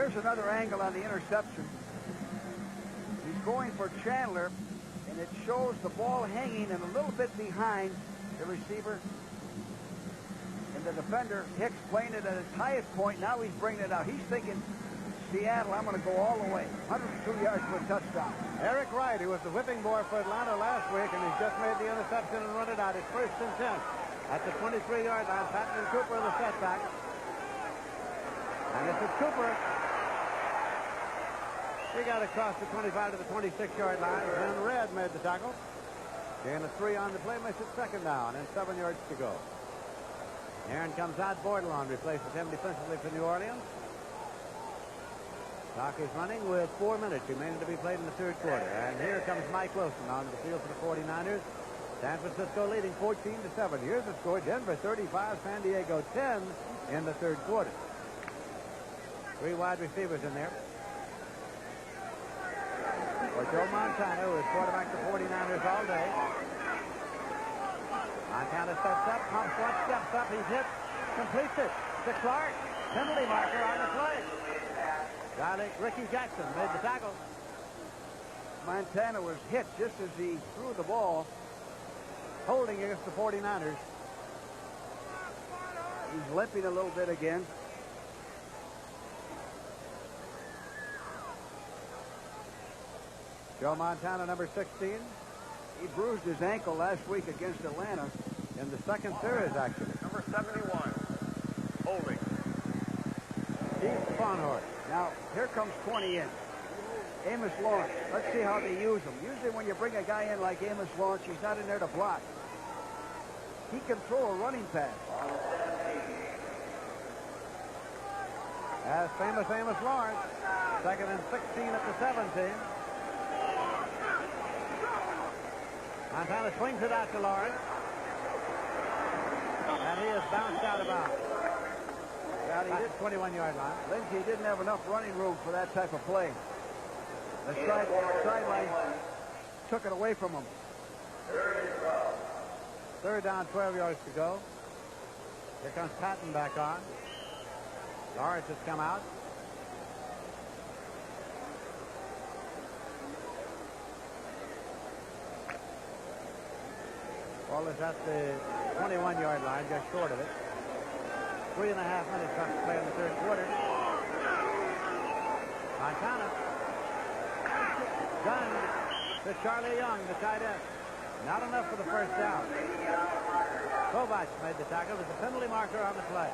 here's another angle on the interception. He's going for Chandler, and it shows the ball hanging and a little bit behind the receiver. And the defender, Hicks, playing it at its highest point. Now he's bringing it out. He's thinking, Seattle, I'm going to go all the way. 102 yards for a touchdown. Eric Wright, who was the whipping boy for Atlanta last week, and he's just made the interception and run it out. It's 1st and 10 at the 23-yard line. Patton and Cooper the setback. And this is Cooper. He got across the 25 to the 26-yard line. And Red made the tackle. Gain of 3 on the play, makes it 2nd down and 7 yards to go. Aaron comes out. Bordelon replaces him defensively for New Orleans. Clock is running with 4 minutes remaining to be played in the 3rd quarter. And here comes Mike Wilson onto the field for the 49ers. San Francisco leading 14-7. Here's the score. Denver 35, San Diego 10 in the 3rd quarter. 3 wide receivers in there. For Joe Montana, who has quarterbacked the 49ers all day. Montana steps up, pumps one, steps up, he's hit, completes it to Clark. Penalty marker on the play. Ricky Jackson made the tackle. Montana was hit just as he threw the ball, holding against the 49ers. He's limping a little bit again. Joe Montana, number 16. He bruised his ankle last week against Atlanta in the 2nd series, actually. Number 71, holding. Keith Farnhart. Now, here comes 20 in. Amos Lawrence. Let's see how they use him. Usually when you bring a guy in like Amos Lawrence, he's not in there to block. He can throw a running pass. As famous Amos Lawrence. 2nd and 16 at the 17. Montana swings it out to Lawrence. And he is bounced out of bounds. Yeah, he did 21-yard line. Lindsey didn't have enough running room for that type of play. The sideline took it away from him. 3rd down, 12 yards to go. Here comes Patton back on. Lawrence has come out. Ball is at the 21-yard line, just short of it. 3.5 minutes left to play in the 3rd quarter. Montana. Gun to Charlie Young, the tight end. Not enough for the 1st down. Kovacs made the tackle. There's a penalty marker on the play.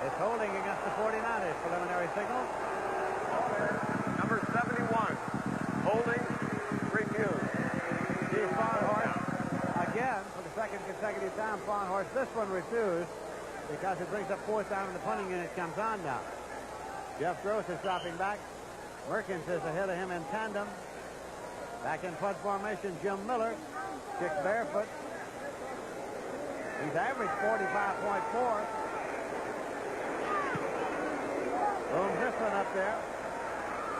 It's holding against the 49ers. Preliminary signal. Number 71, holding, refused. Steve Farnhorst again for the 2nd consecutive time. Farnhorst, this one refused because it brings up 4th down and the punting unit comes on now. Jeff Gross is dropping back. Merkins is ahead of him in tandem. Back in punt formation, Jim Miller kicks barefoot. He's averaged 45.4. Boom, this one up there.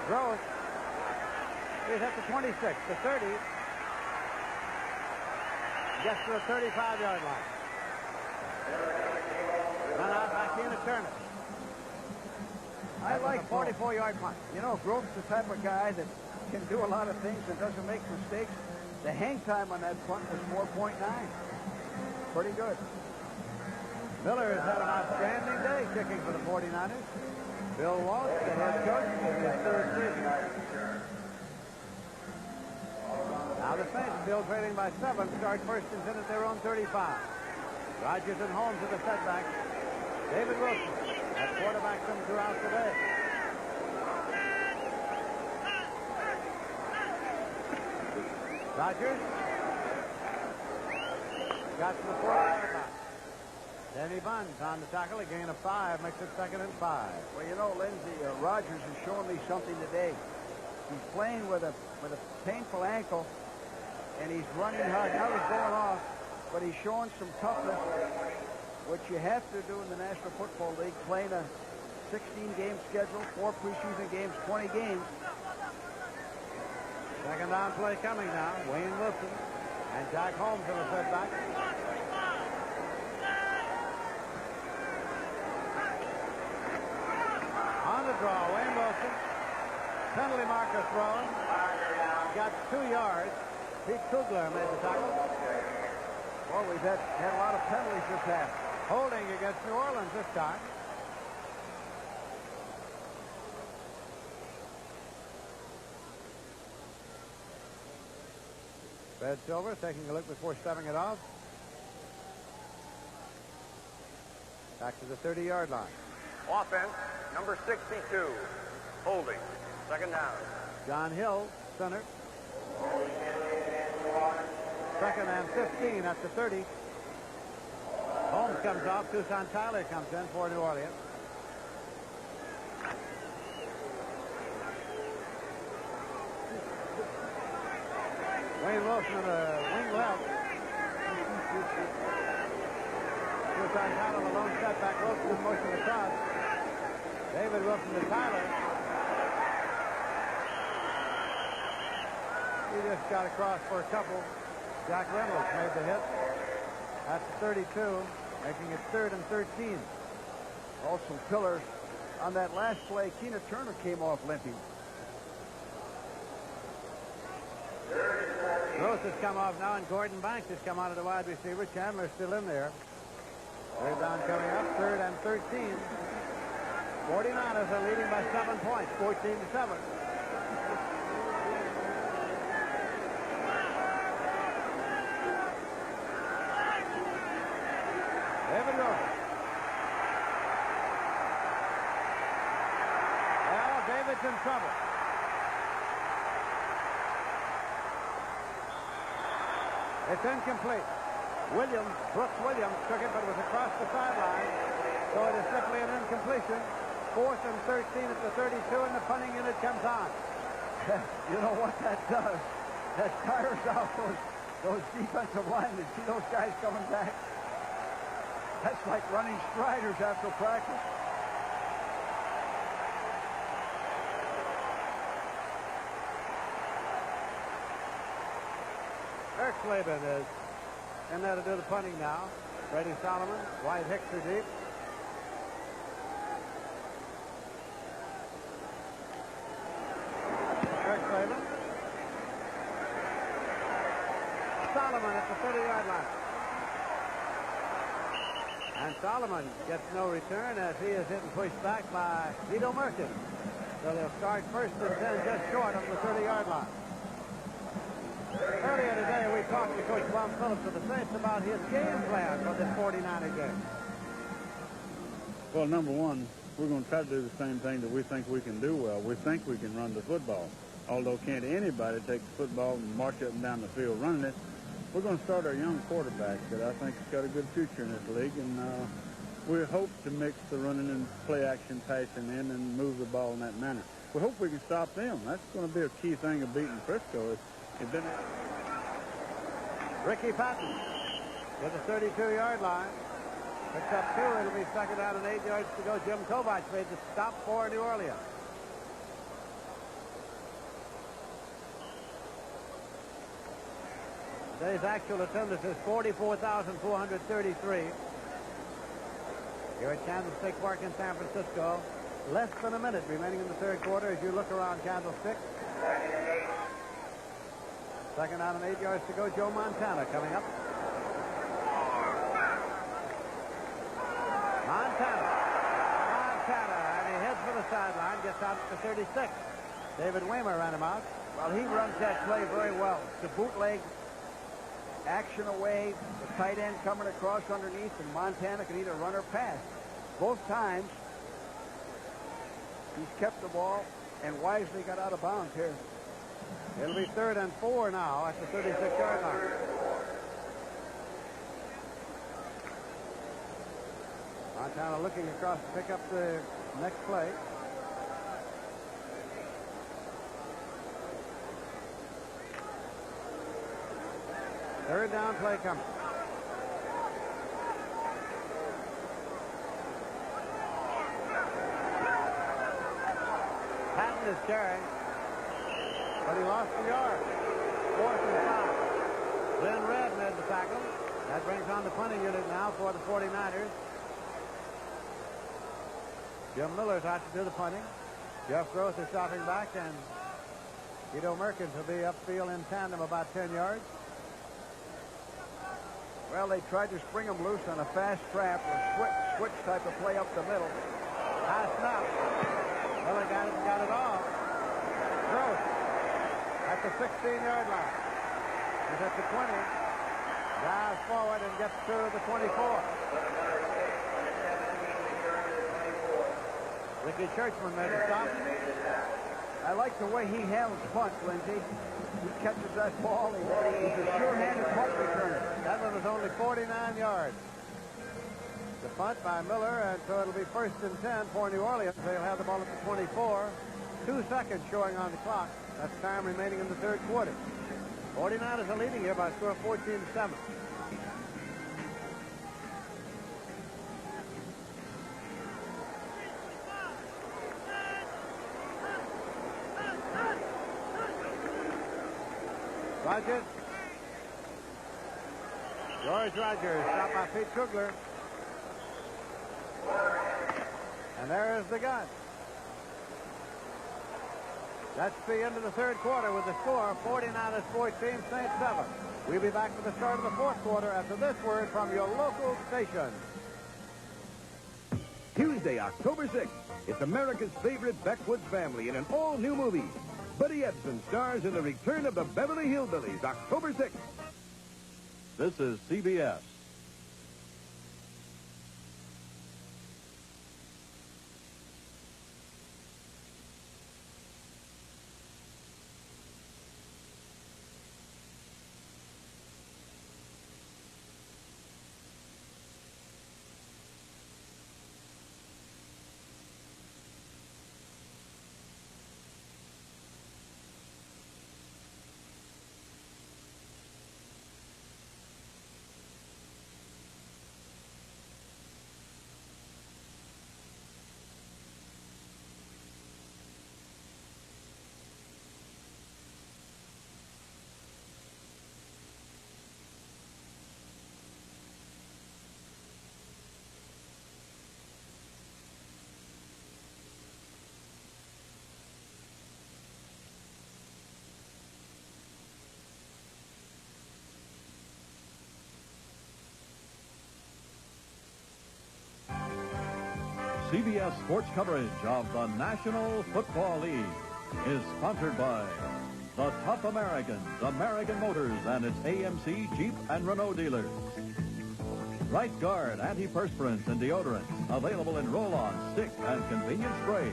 Gross. He's at the 26, the 30. Gets to the 35-yard line. Run out by Tina Turner. I like 44-yard punt. You know, Grove's the type of guy that can do a lot of things and doesn't make mistakes. The hang time on that punt was 4.9. Pretty good. Miller has had an outstanding day kicking for the 49ers. Bill Walsh, the head coach, in his 3rd season. Now the Saints, still trailing by 7, start 1st and 10 at their own 35. Rodgers and Holmes at the setback. David Wilson has quarterbacked them throughout the day. Rodgers got to the 4-yard line. Denny Buns on the tackle, a gain of 5, makes it 2nd and 5. Well, you know, Lindsey, Rodgers has shown me something today. He's playing with a painful ankle, and he's running hard. Now he's going off, but he's showing some toughness, which you have to do in the National Football League, playing a 16-game schedule, 4 preseason games, 20 games. 2nd down play coming now. Wayne Wilson and Jack Holmes in the setback. penalty marker thrown. Got 2 yards. Pete Kugler made the tackle. Well, we've had a lot of penalties this half. Holding against New Orleans this time. Fred Silver taking a look before stepping it off. Back to the 30-yard line. Offense, number 62. Holding. Second down. John Hill, center. Second and 15 at the 30. Holmes comes off. Tucson Tyler comes in for New Orleans. Wayne Wilson on the wing left. Tucson Tyler, the lone setback. Wilson in motion across. David Wilson to Tyler. He just got across for a couple. Jack Reynolds made the hit. That's the 32, making it 3rd and 13. Also pillars on that last play. Keena Turner came off limping. Gross has come off now, and Gordon Banks has come out of the wide receiver. Chandler's still in there. Third down coming up, 3rd and 13. 49ers are leading by 7 points, 14-7. David Rose. Well, David's in trouble. It's incomplete. Brooks Williams took it, but it was across the sideline. So it is simply an incompletion. 4th and 13 at the 32, and the punting unit comes on. You know what that does? That tires out those defensive linemen. See those guys coming back? That's like running striders after practice. Kirk Slavin is in there to do the punting now. Brady Solomon, White Hicks are deep. Kirk Slavin. Solomon at the 30-yard line. And Solomon gets no return as he is hit and pushed back by Vito Merkin. So they'll start 1st and 10 just short of the 30-yard line. Earlier today, we talked to Coach Bob Phillips of the Saints about his game plan for this 49er game. Well, number one, we're going to try to do the same thing that we think we can do well. We think we can run the football. Although can't anybody take the football and march up and down the field running it, we're going to start our young quarterback that I think has got a good future in this league, and we hope to mix the running and play action passing in and move the ball in that manner. We hope we can stop them. That's going to be a key thing of beating Frisco. Ricky Patton to the 32-yard line. Picks up 2. It'll be 2nd down and 8 yards to go. Jim Kovach made the stop for New Orleans. Today's actual attendance is 44,433. Here at Candlestick Park in San Francisco. Less than a minute remaining in the 3rd quarter as you look around Candlestick. 2nd down and 8 yards to go. Joe Montana coming up. Montana, and he heads for the sideline, gets out to 36. David Waymer ran him out. Well, he runs that play very well. The bootleg action away, the tight end coming across underneath, and Montana can either run or pass. Both times, he's kept the ball and wisely got out of bounds here. It'll be 3rd and 4 now at the 36-yard line. Montana looking across to pick up the next play. Third down play coming. Patton is carrying, but he lost the yard. 4th and 5. Glenn Red made the tackle. That brings on the punting unit now for the 49ers. Jim Miller's out to do the punting. Jeff Gross is dropping back, and Guido Merkins will be upfield in tandem about 10 yards. Well, they tried to spring him loose on a fast trap or switch type of play up the middle. High snap. Miller got it off. Gross at the 16-yard line. He's at the 20. Dives forward and gets to the 24. Ricky Churchman made a stop. I like the way he handles punts, Lindsey. He catches that ball. He's a sure-handed punt returner. That one was only 49 yards. The punt by Miller, and so it'll be 1st and 10 for New Orleans. They'll have the ball at the 24. 2 seconds showing on the clock. That's time remaining in the third quarter. 49ers are leading here by a score of 14-7. Rogers. George Rogers, stopped by Pete Kugler. And there's the gun. That's the end of the third quarter with the score 49ers 14, Saints 7. We'll be back for the start of the fourth quarter after this word from your local station. Tuesday, October 6th, it's America's favorite Beckwoods family in an all-new movie. Buddy Ebsen stars in The Return of the Beverly Hillbillies, October 6th. This is CBS. CBS sports coverage of the National Football League is sponsored by the Tough Americans, American Motors, and its AMC Jeep and Renault dealers. Right Guard antiperspirants and deodorants, available in roll-on, stick, and convenient spray.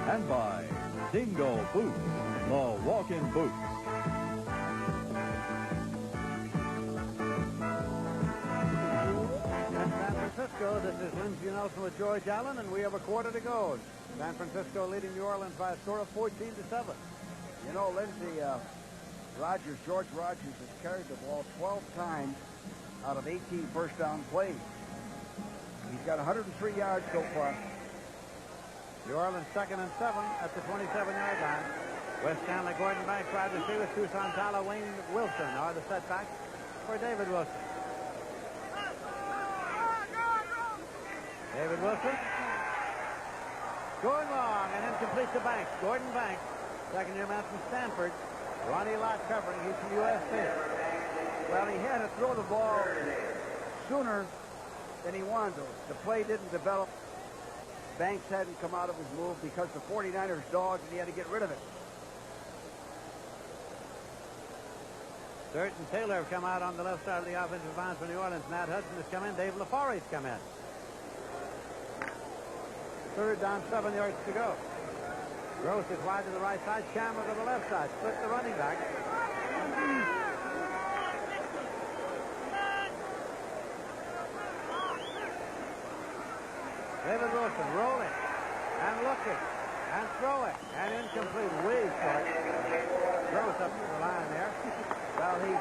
And by Dingo Boots, the walk-in boots. San Francisco, this is Lindsey Nelson with George Allen, and we have a quarter to go. San Francisco leading New Orleans by a score of 14-7. You know, Lindsey, George Rogers has carried the ball 12 times out of 18 first down plays. He's got 103 yards so far. New Orleans 2nd and 7 at the 27-yard line. West Stanley, Gordon Banks, wide receiver. Tucson Tyler, Wayne Wilson are the setbacks for David Wilson. David Wilson going long and incomplete to Banks. Gordon Banks, second-year man from Stanford. Ronnie Lott covering. He's from USC. Well, he had to throw the ball sooner than he wanted to. The play didn't develop. Banks hadn't come out of his move because the 49ers dogged and he had to get rid of it. Sturt and Taylor have come out on the left side of the offensive line for New Orleans. Matt Hudson has come in. Dave LaFauri's come in. Third down, 7 yards to go. Gross is wide to the right side. Chandler to the left side. Split the running back. David Wilson rolling and looking and throwing and incomplete. Way short. Gross up to the line there. Well, he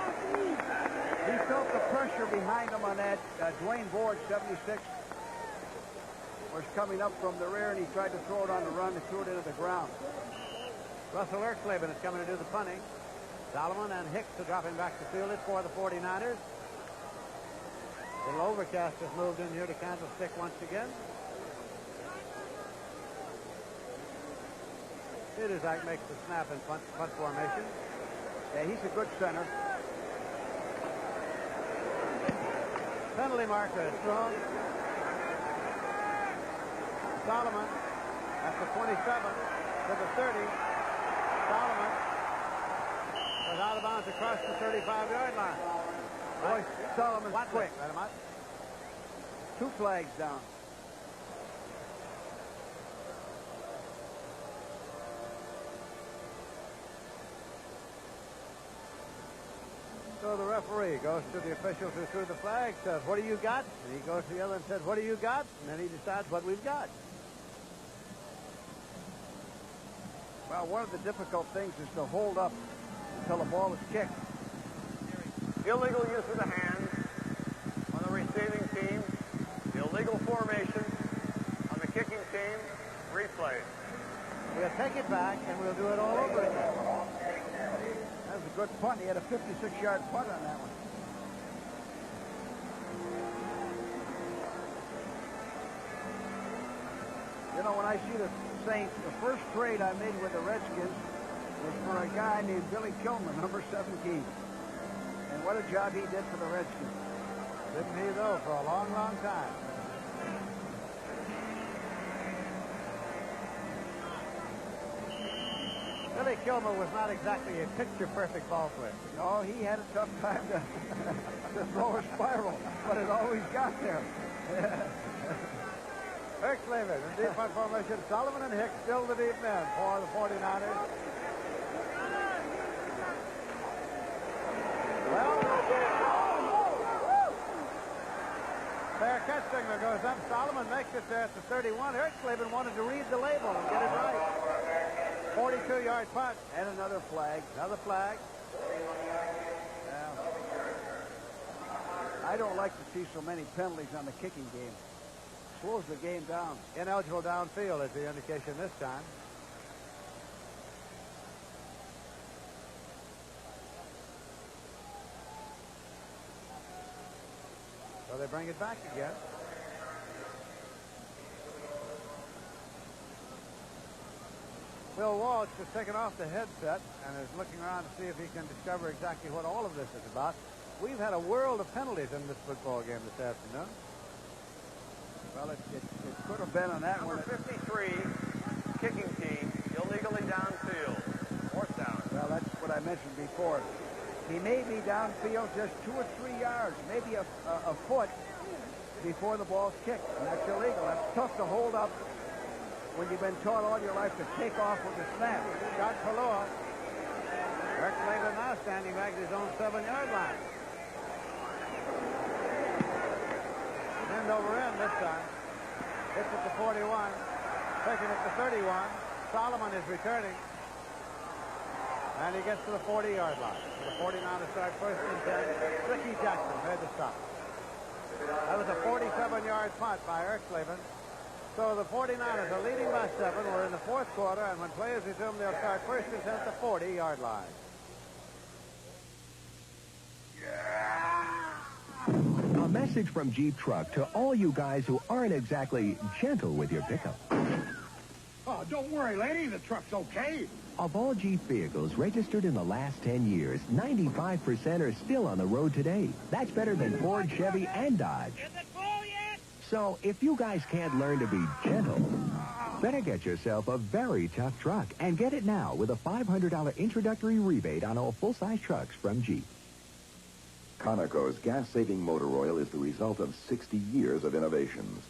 felt the pressure behind him on that. Dwayne Board, 76, was coming up from the rear, and he tried to throw it on the run and threw it into the ground. Russell Erkleben is coming to do the punting. Solomon and Hicks are dropping back to field it for the 49ers. Little overcast has moved in here to Candlestick once again. Duszak makes the snap in punt formation. Yeah, he's a good center. Penalty marker is thrown. Solomon at the 27 to the 30. Solomon was out of bounds across the 35-yard line. Boy, Solomon's Watson quick. let him out. 2 flags down. So the referee goes to the officials who threw the flag, says, "What do you got?" And he goes to the other and says, "What do you got?" And then he decides what we've got. Well, one of the difficult things is to hold up until the ball is kicked. Illegal use of the hands on the receiving team. Illegal formation on the kicking team. Replay. We'll take it back, and we'll do it all over again. That was a good punt. He had a 56-yard punt on that one. You know, when I see the Saints, the first trade I made with the Redskins was for a guy named Billy Kilmer, number 17. And what a job he did for the Redskins. Didn't he, though, for a long, long time. Billy Kilmer was not exactly a picture-perfect ball player. Oh, he had a tough time to throw a spiral, but it always got there. Erxleben in deep punt formation. Solomon and Hicks still the deep men for the 49ers. Well, fair catch signal goes up. Solomon makes it there at the 31. Erxleben wanted to read the label and get it right. 42-yard punt. And another flag. Another flag. I don't like to see so many penalties on the kicking game. Slows the game down. Ineligible downfield is the indication this time. So they bring it back again. Bill Walsh has taken off the headset and is looking around to see if he can discover exactly what all of this is about. We've had a world of penalties in this football game this afternoon. Well, it could have been on that Number one. 53, kicking team, illegally downfield. Fourth down. Well, that's what I mentioned before. He may be downfield just 2 or 3 yards, maybe a foot before the ball's kicked, and that's illegal. That's tough to hold up when you've been taught all your life to take off with the snap. Shot Palua. Erxleben now standing back at his own 7-yard line. End over end this time. Hits at the 41. Taking it to 31. Solomon is returning. And he gets to the 40-yard line. The 49 to start first and 10. Ricky Jackson made the stop. That was a 47-yard punt by Erxleben. So the 49ers are leading by 7. We're in the fourth quarter, and when players resume, they'll start first and 10 at the 40-yard line. A message from Jeep Truck to all you guys who aren't exactly gentle with your pickup. Oh, don't worry, lady. The truck's okay. Of all Jeep vehicles registered in the last 10 years, 95% are still on the road today. That's better than Ford, Chevy, and Dodge. So if you guys can't learn to be gentle, better get yourself a very tough truck and get it now with a $500 introductory rebate on all full-size trucks from Jeep. Conoco's gas-saving motor oil is the result of 60 years of innovations.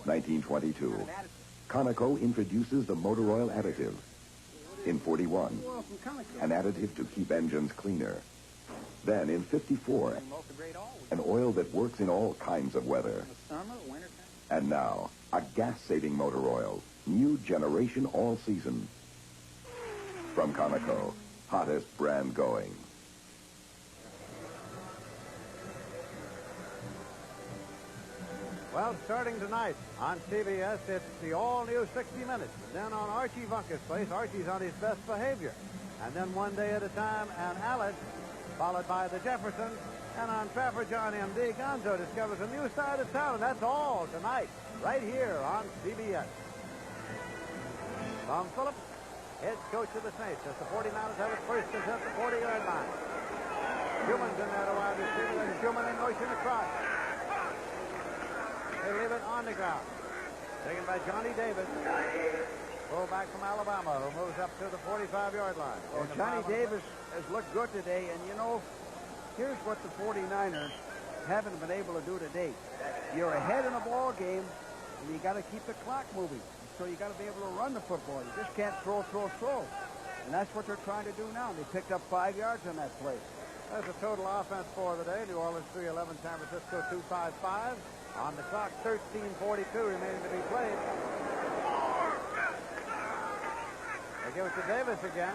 1922, Conoco introduces the motor oil additive. In 41, an additive to keep engines cleaner. Then in 54, an oil that works in all kinds of weather. And now, a gas-saving motor oil. New generation all season. From Conoco, hottest brand going. Well, starting tonight on CBS, it's the all-new 60 Minutes. Then on Archie Bunker's place, Archie's on his best behavior. And then One Day at a Time and Alice, followed by the Jeffersons. And on Trapper John M.D., Gonzo discovers a new side of town. And that's all tonight, right here on CBS. Tom Phillips, head coach of the Saints. As the 49ers have it first and 10 at the 40-yard line. Schuman's in there, the wide receiver, and Schumann in motion across. They leave it on the ground. Taken by Johnny Davis. Fullback from Alabama, who moves up to the 45-yard line. Well, Johnny Davis has looked good today, and you know, here's what the 49ers haven't been able to do today. You're ahead in a ball game, and you got to keep the clock moving. So you got to be able to run the football. You just can't throw. And that's what they're trying to do now. They picked up 5 yards on that play. That's the total offense for the day. New Orleans 311, San Francisco 255. On the clock, 13:42 remaining to be played. They give it to Davis again.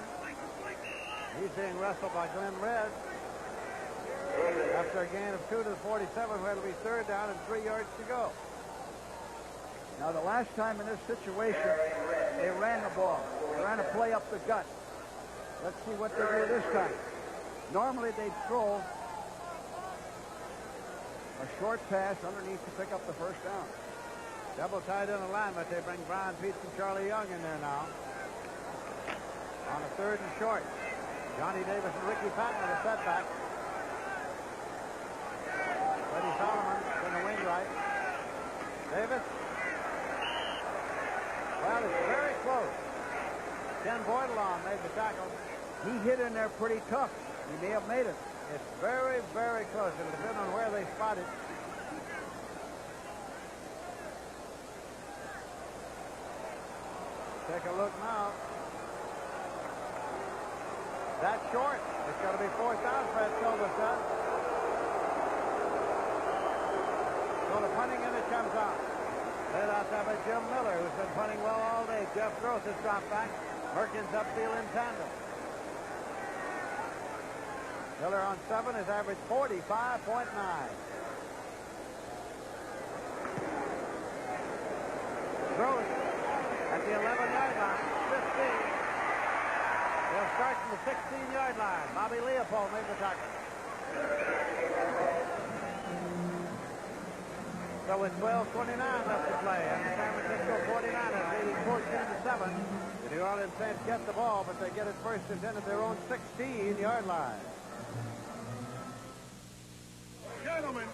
He's being wrestled by Glenn Red. After a gain of 2 to the 47, where it'll be third down and 3 yards to go. Now, the last time in this situation, they ran the ball. They ran a play up the gut. Let's see what they do this time. Normally, they'd throw a short pass underneath to pick up the first down. Double tight end alignment. They bring Brian Peets and Charlie Young in there now. On a third and short. Johnny Davis and Ricky Patton with a setback. Freddie Solomon in the wing right. Davis. Well, it's very close. Ken Boydalon made the tackle. He hit in there pretty tough. He may have made it. It's very, very close. It'll depend on where they spot it. Take a look now. That's short. It's got to be fourth down, Fred Silva said. So the punting in it comes out. Laid out there by Jim Miller, who's been punting well all day. Jeff Gross has dropped back. Merkins upfield in tandem. Miller on 7 has averaged 45.9. Gross at the 11-yard line, 15. They'll start from the 16-yard line. Bobby Leopold made the tackle. So with 12:29 left to play, and the San Francisco 49ers leading 14-7. The New Orleans Saints get the ball, but they get it first and 10 at their own 16-yard line.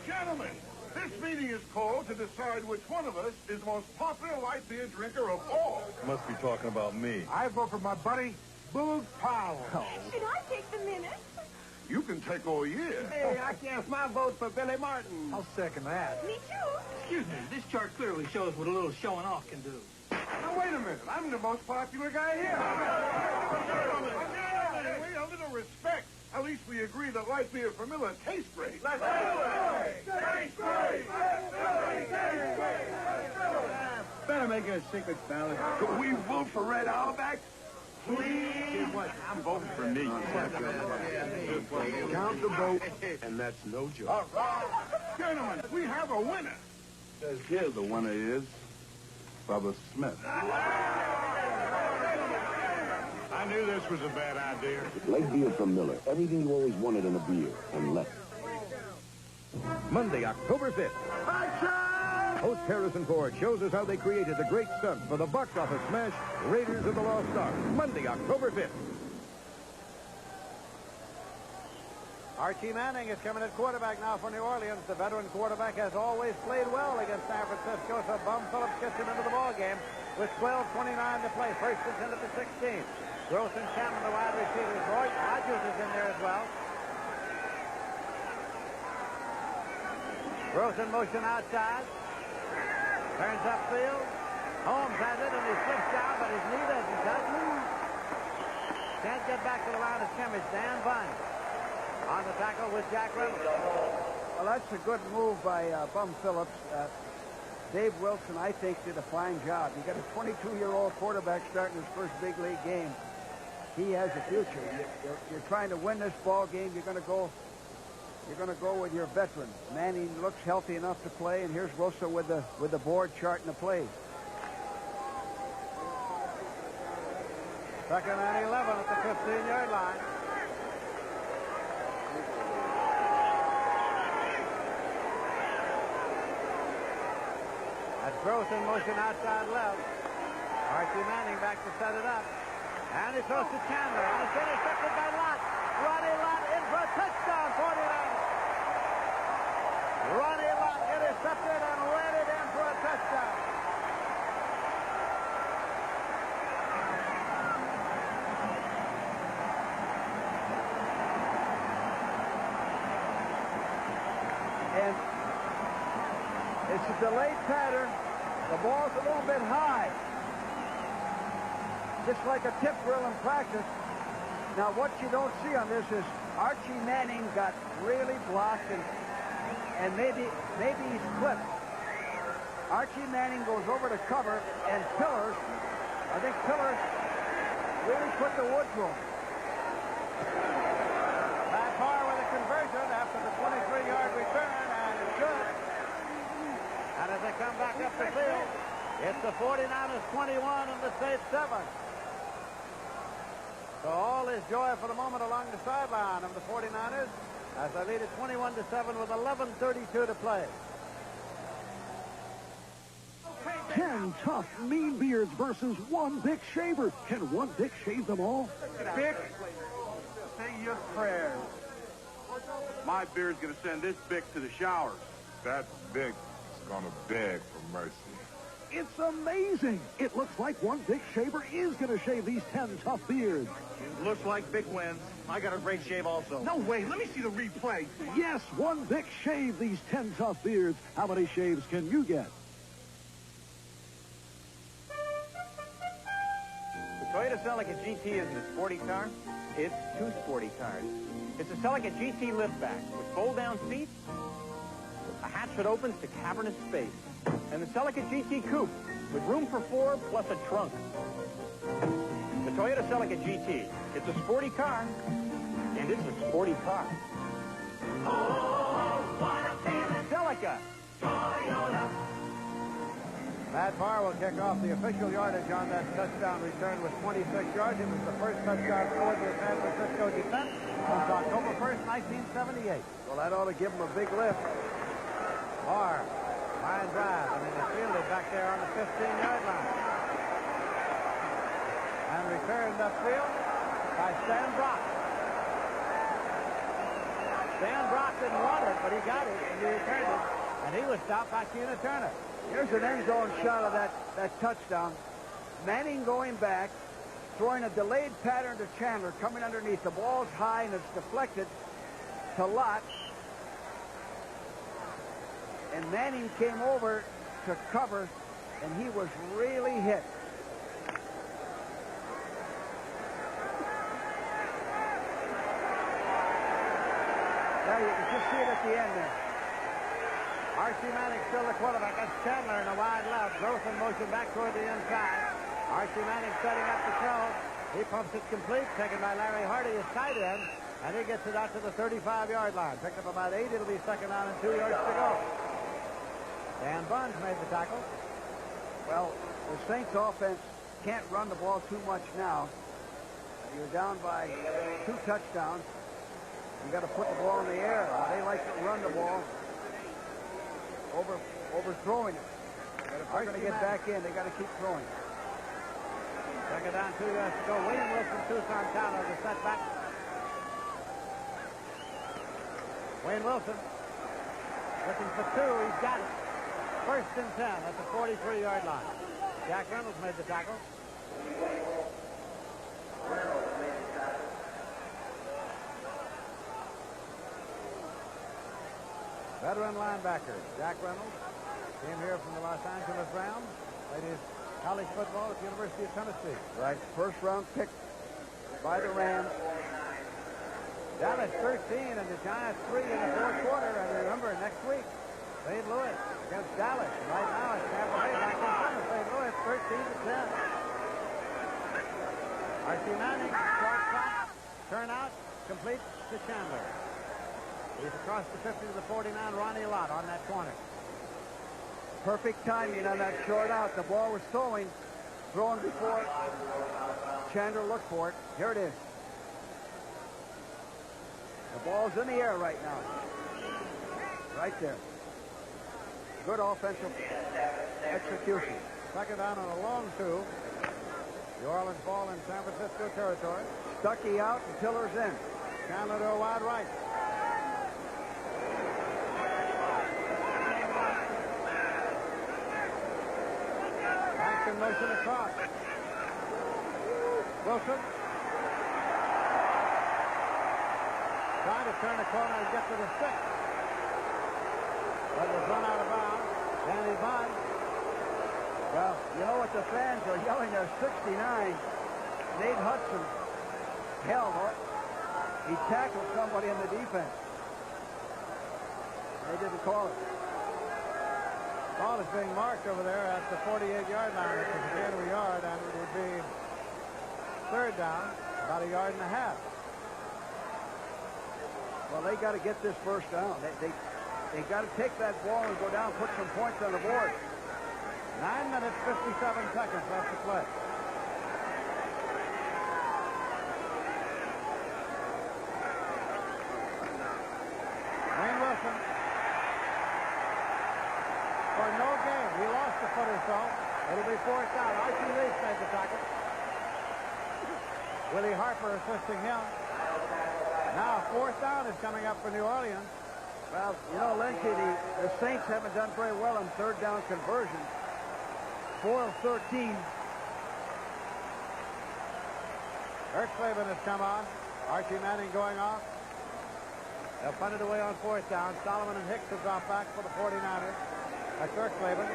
Gentlemen, this meeting is called to decide which one of us is the most popular light beer drinker of all. Must be talking about me. I vote for my buddy, Boog Powell. Should I take the minutes? You can take all year. Hey, I cast my vote for Billy Martin. I'll second that. Me too. Excuse me, this chart clearly shows what a little showing off can do. Now, wait a minute. I'm the most popular guy here. Wait, a little respect. At least we agree that light beer from Miller tastes great. Tastes great! Better make it a secret ballot. Could we vote for Red Auerbach? Please? What? I'm voting for me. Count the vote. And that's no joke. All right. Gentlemen, we have a winner. Says here the winner is Bubba Smith. I knew this was a bad idea. Light beer from Miller. Everything you always wanted in a beer, and less. Monday, October 5th. Host Harrison Ford shows us how they created the great stunt for the box office smash Raiders of the Lost Ark. Monday, October 5th. Archie Manning is coming at quarterback now for New Orleans. The veteran quarterback has always played well against San Francisco, so Bum Phillips gets him into the ball game with 12:29 to play. First and 10 at the 16. Gross and Cameron, the wide receivers. Roy Rogers is in there as well. Gross in motion outside. Turns upfield. Holmes has it, and he slips down, but his knee doesn't touch. Can't get back to the line of scrimmage. Dan Bunn on the tackle with Jack Reynolds. Well, that's a good move by Bum Phillips. Dave Wilson, I think, did a fine job. You got a 22-year-old quarterback starting his first big league game. He has a future. You're trying to win this ball game. You're going to go with your veteran. Manning looks healthy enough to play, and here's Wilson with the board charting the plays. Second and 11 at the 15-yard line. That's Gross in motion outside left. Archie Manning back to set it up. And he throws to Chandler. And it's intercepted by Lott. Ronnie Lott in for a touchdown, 49ers. Ronnie Lott intercepted and ran it in for a touchdown. And it's a delayed pattern. The ball's a little bit high. Just like a tip drill in practice. Now, what you don't see on this is Archie Manning got really blocked and maybe he's clipped. Archie Manning goes over to cover, and Pillars, I think Pillars really put the wood to him. Matt Farr with a conversion after the 23-yard return, and it's good. And as they come back up the field, it's the 49ers 21 and the Saints 7. So all is joy for the moment along the sideline of the 49ers as they lead it 21-7 with 11:32 to play. 10 tough, mean beards versus one Bic shaver. Can one Bic shave them all? Bic, say your prayers. My beard's gonna send this Bic to the showers. That Bic is gonna beg for mercy. It's amazing. It looks like one Bic shaver is going to shave these 10 tough beards. Looks like Bic wins. I got a great shave also. No way. Let me see the replay. Yes, one Bic shaved these 10 tough beards. How many shaves can you get? The Toyota Celica GT isn't a sporty car. It's two sporty cars. It's a Celica GT liftback with fold-down seats, a hatch that opens to cavernous space, and the Celica GT Coupe with room for 4 plus a trunk. The Toyota Celica GT. It's a sporty car, and it's a sporty car. Celica. Matt Farr will kick off. The official yardage on that touchdown return was 26 yards. It was the first touchdown for the San Francisco defense since October 1st, 1978. Well, that ought to give him a big lift. Farr, line drive. I mean, it's fielded back there on the 15-yard line. And returned upfield by Stan Brock. Stan Brock didn't want it, but he got it, and he returned it. And he was stopped by Tina Turner. Here's an end zone shot of that touchdown. Manning going back, throwing a delayed pattern to Chandler, coming underneath. The ball's high, and it's deflected to Lott. And Manning came over to cover, and he was really hit. There, you can just see it at the end there. Archie Manning still the quarterback. That's Chandler in a wide left. Gross in motion back toward the inside. Archie Manning setting up the throw. He pumps it complete. Taken by Larry Hardy, his tight end. And he gets it out to the 35-yard line. Picked up about 8. It'll be second down and 2 yards to go. Dan Bunge made the tackle. Well, the Saints offense can't run the ball too much now. You're down by 2 touchdowns. You got to put the ball in the air. They like to run the ball. Overthrowing it. But if they're going to get back in, they got to keep throwing. Second down, 2 yards to go. William Wilson, Tucson Town, the setback. Wayne Wilson looking for 2. He's got it. First and 10 at the 43-yard line. Jack Reynolds made the tackle. Veteran linebacker Jack Reynolds came here from the Los Angeles Rams. Played his college football at the University of Tennessee. Right, first round pick by the Rams. Dallas 13 and the Giants 3 in the fourth quarter. And remember, next week, St. Louis against Dallas. Right now, it's Tampa Bay back in front of St. Louis, 13-10. Archie Manning, short shot, turnout, complete to Chandler. He's across the 50 to the 49, Ronnie Lott on that corner. Perfect timing on that short out. The ball was thrown before Chandler looked for it. Here it is. The ball's in the air right now. Right there. Good offensive execution. Second down on a long 2. New Orleans ball in San Francisco territory. Stuckey out and Tiller's in. Chandler to a wide right. Paxton motion across. Wilson. Trying to turn the corner and get to the stick. But was run out of bounds. Danny Bond. Well, you know what the fans are yelling there, 69. Nate Hudson held. He tackled somebody in the defense. They didn't call it. Ball is being marked over there at the 48-yard line, which is a gain of a yard, and it would be third down, about a yard and a half. Well, they got to get this first down. They got to take that ball and go down, put some points on the board. 9 minutes, 57 seconds left to play. Wayne Wilson. For no gain. He lost a foot or so. It'll be fourth down. Archie Leach made the tackle. Willie Harper assisting him. Now fourth down is coming up for New Orleans. Well, you know, Lindsay, the Saints haven't done very well on third down conversion. 4 of 13. Kurt Slavin has come on. Archie Manning going off. They'll punt it away on fourth down. Solomon and Hicks have dropped back for the 49ers. That's Kurt Slavin.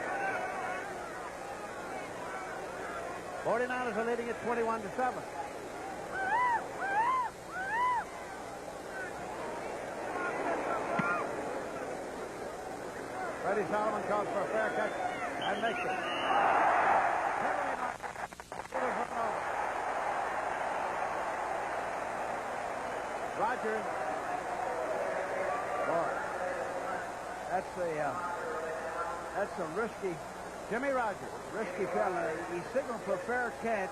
49ers are leading at 21-7. Freddie Solomon calls for a fair catch and makes it. Rogers. Boy, that's a risky. Jimmy Rogers. Risky penalty. He signaled for a fair catch.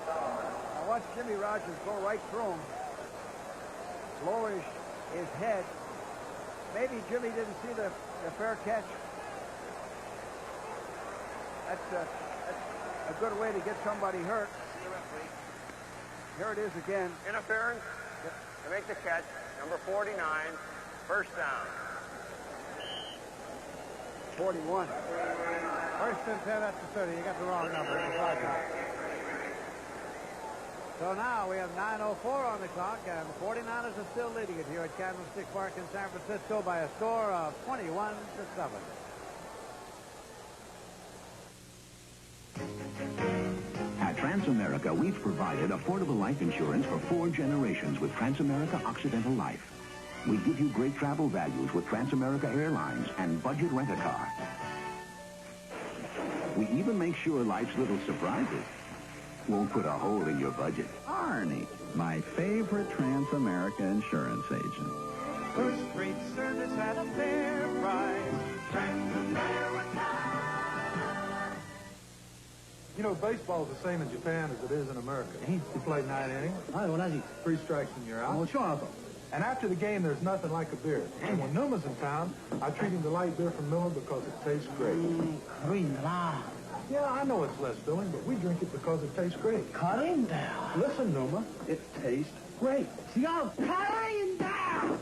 I watched Jimmy Rogers go right through him. Lower his head. Maybe Jimmy didn't see the fair catch. That's a good way to get somebody hurt. Here it is again. Interference to make the catch. Number 49. First down. 41. First and 10 at the 30. You got the wrong number. So now we have 9:04 on the clock, and the 49ers are still leading it here at Candlestick Park in San Francisco by a score of 21-7. At Transamerica, we've provided affordable life insurance for 4 generations with Transamerica Occidental Life. We give you great travel values with Transamerica Airlines and budget rent-a-car. We even make sure life's little surprises won't put a hole in your budget. Arnie, my favorite Transamerica insurance agent. First rate service at a fair price. Transamerica. You know, baseball's the same in Japan as it is in America. You play 9 innings. 3 strikes and you're out. And after the game, there's nothing like a beer. And when Numa's in town, I treat him to light beer from Miller because it tastes great. Yeah, I know it's less filling, but we drink it because it tastes great. Cutting down. Listen, Numa, it tastes great. You're cutting down.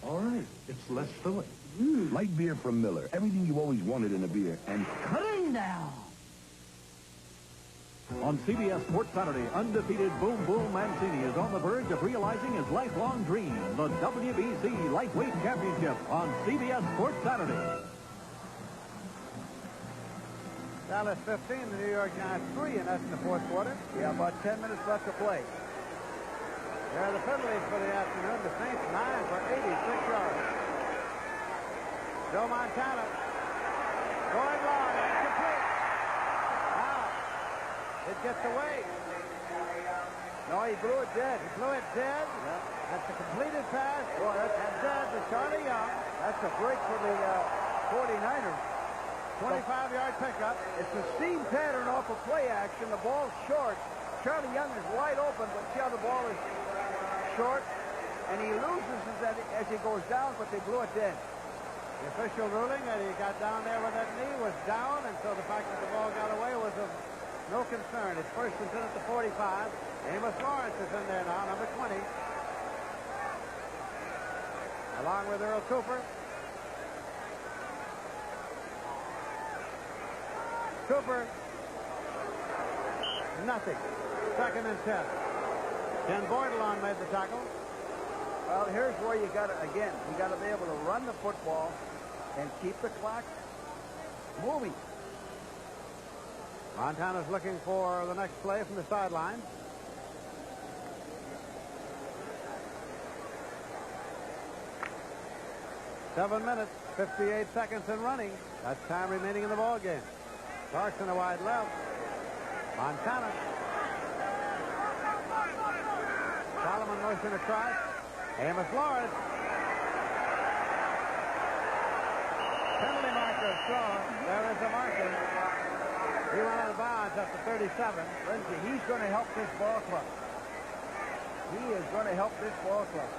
All right, it's less filling. Light beer from Miller. Everything you always wanted in a beer. And Cutting down. On CBS Sports Saturday, undefeated Boom Boom Mancini is on the verge of realizing his lifelong dream, the WBC Lightweight Championship on CBS Sports Saturday. Dallas 15, the New York Giants 3, and that's in the fourth quarter. Yeah, about 10 minutes left to play. There are the penalties for the afternoon. The Saints 9 for 86 yards. Joe Montana going long and complete. Now, it gets away. No, he blew it dead. He blew it dead. That's a completed pass. Boy, and dead to Charlie Young. That's a break for the 49ers. 25-yard pickup. It's a seam pattern off of play action. The ball's short. Charlie Young is wide open, but see how the ball is short? And he loses as he goes down, but they blew it dead. The official ruling that he got down there with that knee was down, and so the fact that the ball got away was of no concern. It's first and 10 at the 45. Amos Lawrence is in there now, number 20. Along with Earl Cooper. Cooper, nothing. Second and 10. Ken Bordelon made the tackle. Well, here's where you got to, again, you got to be able to run the football and keep the clock moving. Montana's looking for the next play from the sideline. Seven minutes, 58 seconds and running. That's time remaining in the ball game. Clarkson a wide left. Montana. Solomon motion across. Amos Lawrence. Penalty marker thrown. There is a marker. He went out of bounds up to 37. Lindsay, he's going to help this ball club. He is going to help this ball club.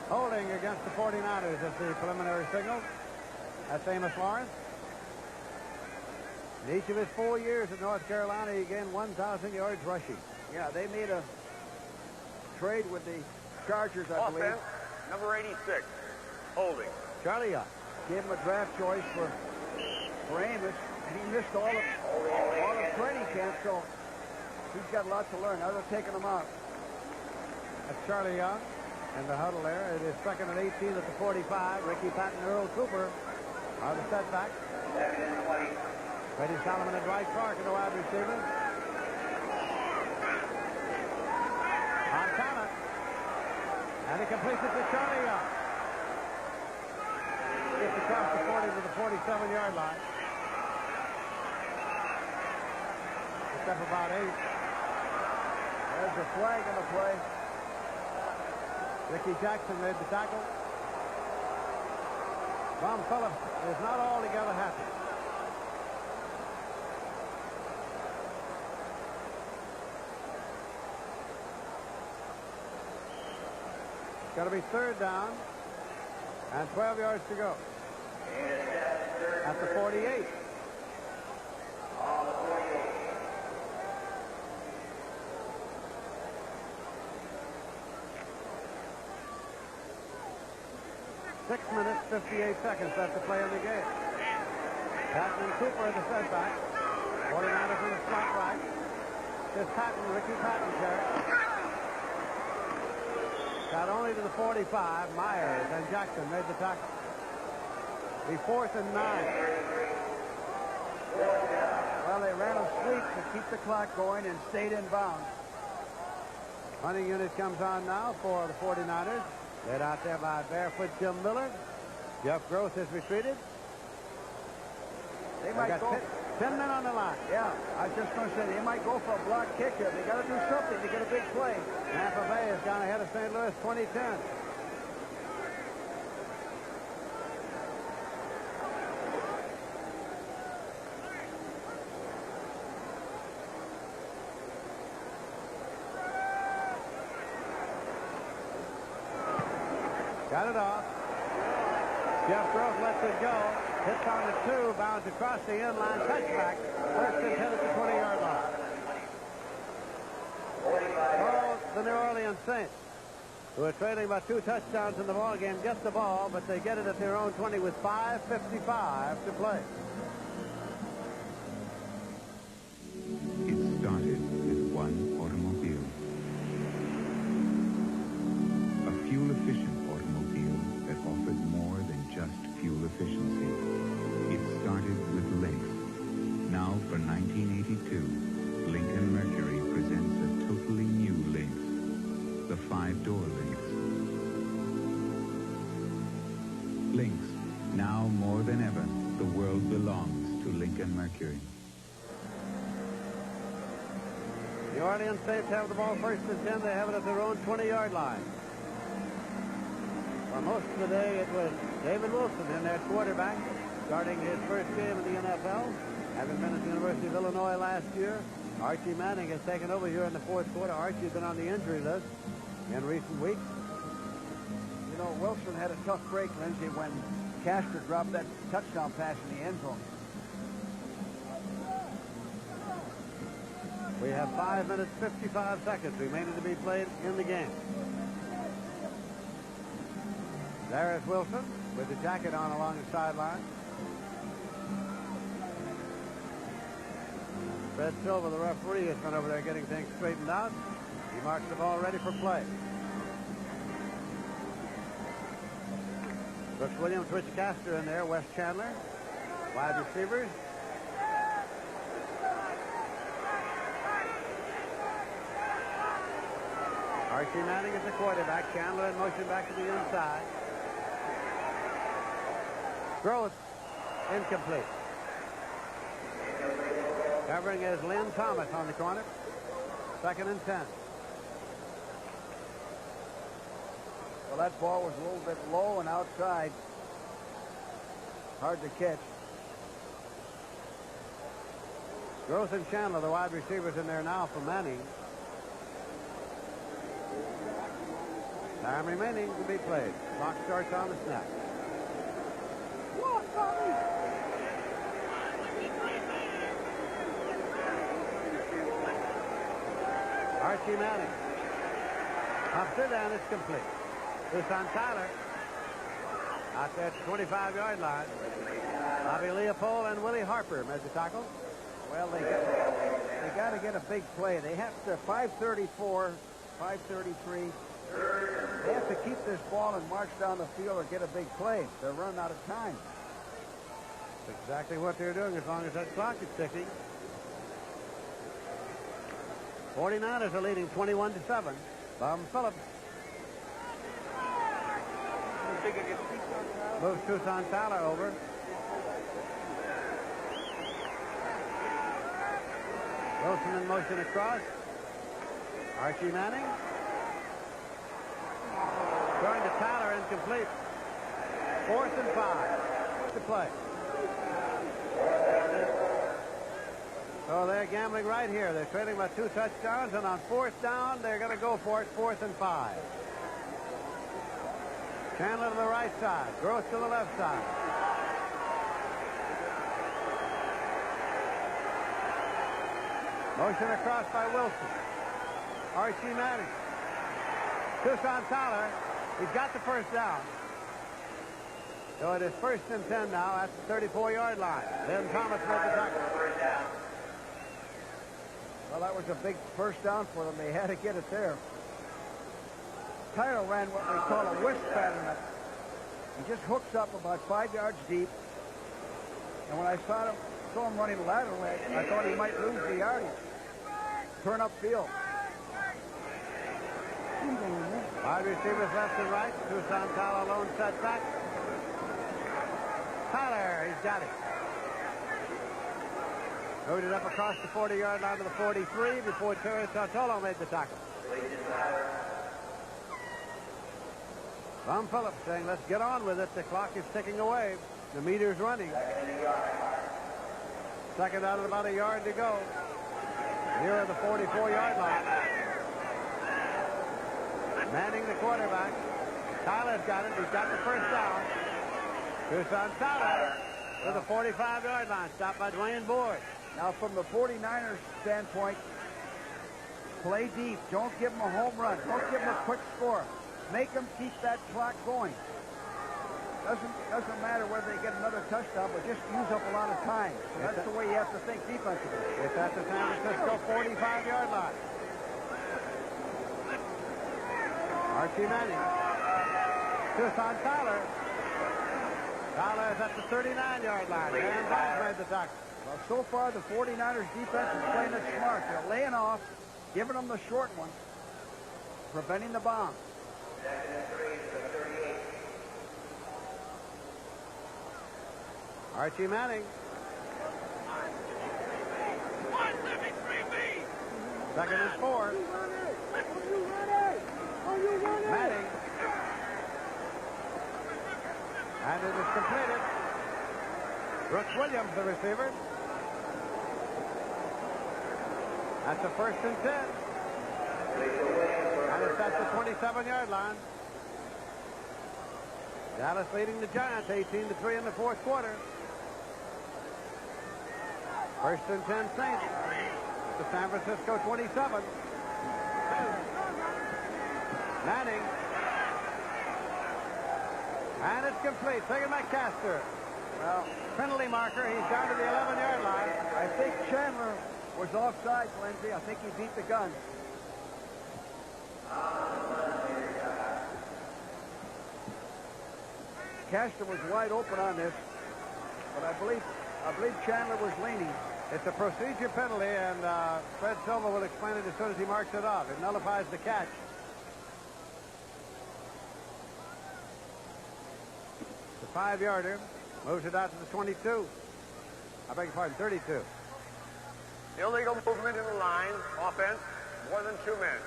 Holding against the 49ers at the preliminary signal. That's Amos Lawrence. In each of his 4 years at North Carolina, he gained 1,000 yards rushing. Yeah, they made a trade with the Chargers, I believe. Offense, number 86, holding. Charlie Young. Gave him a draft choice for Amos, and he missed all of training camp, so he's got a lot to learn. Now they're taking him out. That's Charlie Young in the huddle there. It is second and 18 at the 45. Ricky Patton, Earl Cooper are the setback. Freddie Solomon and Dwight Clark are the wide receivers. Montana. And he completes it to Charlie Young. Gets across the 40 to the 47-yard line. Picked up about 8. There's a flag on the play. Ricky Jackson made the tackle. Tom Phillips is not altogether happy. It's got to be third down and 12 yards to go. At the 48. 6 minutes, 58 seconds left to play in the game. Patton and Cooper are the setback. 49ers in the slot right. This Patton, Ricky Patton carry. Got only to the 45. Myers and Jackson made the tackle. Be 4th and 9. Well, they ran a sweep to keep the clock going and stayed in bounds. Punting unit comes on now for the 49ers. Led out there by barefoot Jim Miller. Jeff Gross has retreated. They might go. 10 men on the line. Yeah, I was just going to say, they might go for a block kick here. They got to do something to get a big play. Tampa Bay has gone ahead of St. Louis 2010. Got it off. Jeff Gross lets it go. Hits on the 2, bounds across the end line, touchback. First and 10 at the 20-yard line. Oh, the New Orleans Saints, who are trailing by 2 touchdowns in the ball game, get the ball, but they get it at their own 20 with 5:55 to play. It started with one automobile. A fuel-efficient automobile that offered more than just fuel efficiency. It started with Lynx. Now for 1982, Lincoln Mercury presents a totally new Lynx, the 5-door Lynx. Lynx, now more than ever, the world belongs to Lincoln Mercury. The Orleans Saints have the ball first and 10. They have it at their own 20-yard line. For most of the day, it was David Wilson in their quarterback, starting his first game in the NFL, having been at the University of Illinois last year. Archie Manning has taken over here in the 4th quarter. Archie's been on the injury list in recent weeks. You know, Wilson had a tough break, Lindsay, when Castor dropped that touchdown pass in the end zone. We have 5 minutes, 55 seconds remaining to be played in the game. There is Wilson with the jacket on along the sideline. Fred Silva, the referee, has been over there getting things straightened out. He marks the ball ready for play. Brooks Williams, Rich Castor in there, Wes Chandler, wide receivers. Archie Manning is the quarterback. Chandler in motion back to the inside. Gross, incomplete. Covering is Lynn Thomas on the corner. 2nd and 10. Well, that ball was a little bit low and outside. Hard to catch. Gross and Chandler, the wide receivers, in there now for Manning. Time remaining to be played. Clock starts on the snap. Archie Manning. Pumps it and it's complete. Tucson Tyler out there at the 25-yard line. Bobby Leopold and Willie Harper made the tackle. Well, they got to get a big play. They have to 5:34, 5:33. They have to keep this ball and march down the field or get a big play. They're running out of time. That's exactly what they're doing as long as that clock is ticking. 49ers are leading 21-7. Bum Phillips moves Tucson Tyler over. Wilson in motion across. Archie Manning. Going to Tyler, incomplete. 4th and 5 to play. So they're gambling right here. They're trailing by 2 touchdowns, and on 4th down, they're going to go for it, 4th and 5. Chandler to the right side. Gross to the left side. Motion across by Wilson. Archie Manning. Tucson Tyler. He's got the first down. So it is 1st and 10 now at the 34-yard line. Then Thomas made the tackle. Well, that was a big first down for them. They had to get it there. Tyler ran what we call a wisp pattern. He just hooks up about 5 yards deep. And when I saw him running laterally, I thought he might lose the yardage. Turn upfield. Wide receivers left and right. Tucson Tyler lone setback. Tyler, he's got it. Moved it up across the 40-yard line to the 43 before Terry Sartolo made the tackle. Bum Phillips saying, let's get on with it. The clock is ticking away. The meter's running. 2nd out of about a yard to go. Here at the 44-yard line. Manning, the quarterback. Tyler's got it. He's got the first down. Tucson Tyler to the 45-yard line. Stopped by Dwayne Boyd. Now, from the 49ers standpoint, play deep. Don't give them a home run. Don't give them a quick score. Make them keep that clock going. Doesn't matter whether they get another touchdown, but just use up a lot of time. So that's the way you have to think defensively. It's at the San Francisco 45-yard line. Archie Manning. Tucson Tyler. Tyler is at the 39-yard line. Dan Dodge made the tackle. Well, so far, the 49ers defense is playing it smart. They're laying off, giving them the short one, preventing the bomb. Archie Manning. 2nd and 4. Manning. And it is completed. Brooks Williams, the receiver. That's a 1st and 10. And it's at the 27-yard line. Dallas leading the Giants 18-3 in the 4th quarter. 1st and 10 Saints. to San Francisco 27. Manning. And it's complete. Taking by Castor. Well, penalty marker. He's down to the 11-yard line. I think Chandler was offside, Lindsey. I think he beat the gun. Castor was wide open on this, but I believe Chandler was leaning. It's a procedure penalty, and Fred Silva will explain it as soon as he marks it off. It nullifies the catch. The 5-yarder moves it out to the 22. I beg your pardon, 32. Illegal movement in the line. Offense, more than 2 men.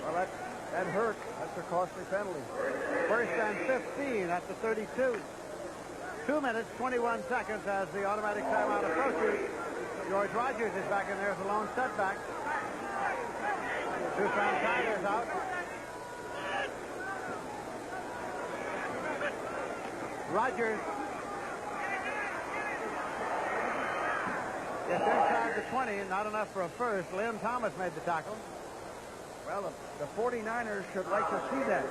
Well, that hurt. That's a costly penalty. First and 15 at the 32. 2 minutes, 21 seconds as the automatic timeout approaches. George Rogers is back in there as a lone setback. Tucson Tigers out. Rogers gets inside the 20, not enough for a first. Lynn Thomas made the tackle. Well, the 49ers should like to see that,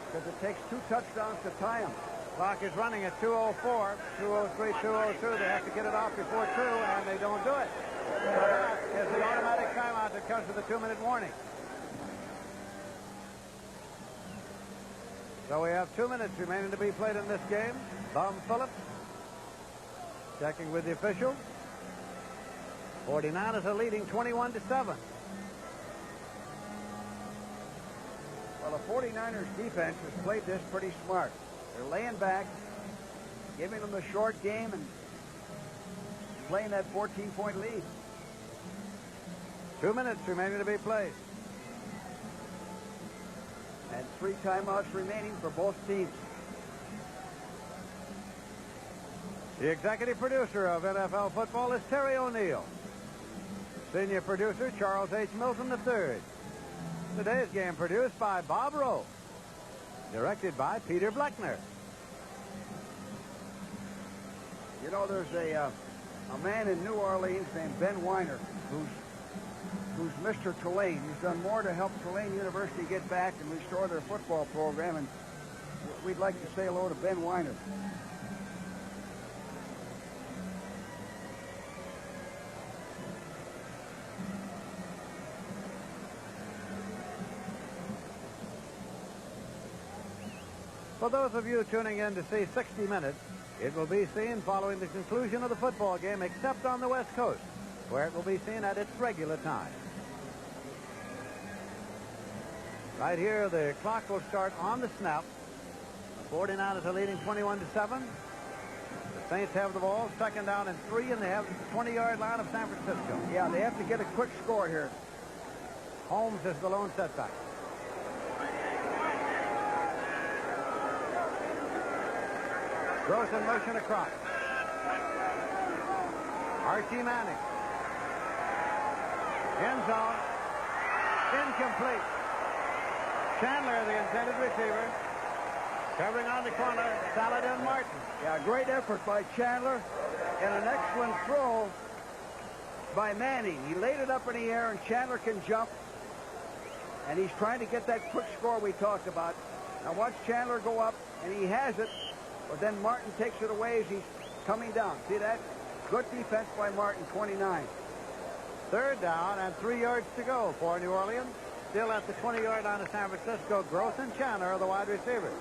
because it takes 2 touchdowns to tie them. Clock is running at 2:04, 2:03, 2:02. They have to get it off before 2, and they don't do it. So that is the automatic timeout that comes with a 2-minute warning. So we have 2 minutes remaining to be played in this game. Bum Phillips checking with the official. 49ers are leading 21-7. Well, the 49ers defense has played this pretty smart. They're laying back, giving them the short game, and playing that 14-point lead. 2 minutes remaining to be played. And 3 timeouts remaining for both teams. The executive producer of NFL football is Terry O'Neill. Senior producer Charles H. Milton III. Today's game produced by Bob Rowe. Directed by Peter Bleckner. You know, there's a man in New Orleans named Ben Weiner who's Mr. Tulane. He's done more to help Tulane University get back and restore their football program, and we'd like to say hello to Ben Weiner. For those of you tuning in to see 60 Minutes, it will be seen following the conclusion of the football game, except on the West Coast, where it will be seen at its regular time. Right here, the clock will start on the snap. The 49ers are leading 21-7. The Saints have the ball, 2nd down and 3, and they have the 20-yard line of San Francisco. Yeah, they have to get a quick score here. Holmes is the lone setback. Gross in motion across. Archie Manning. End zone. Incomplete. Chandler, the intended receiver. Covering on the corner, Saladin Martin. Yeah, great effort by Chandler and an excellent throw by Manning. He laid it up in the air, and Chandler can jump. And he's trying to get that quick score we talked about. Now watch Chandler go up, and he has it. But then Martin takes it away as he's coming down. See that? Good defense by Martin, 29. 3rd down and 3 yards to go for New Orleans. Still at the 20-yard line of San Francisco. Gross and Chandler are the wide receivers.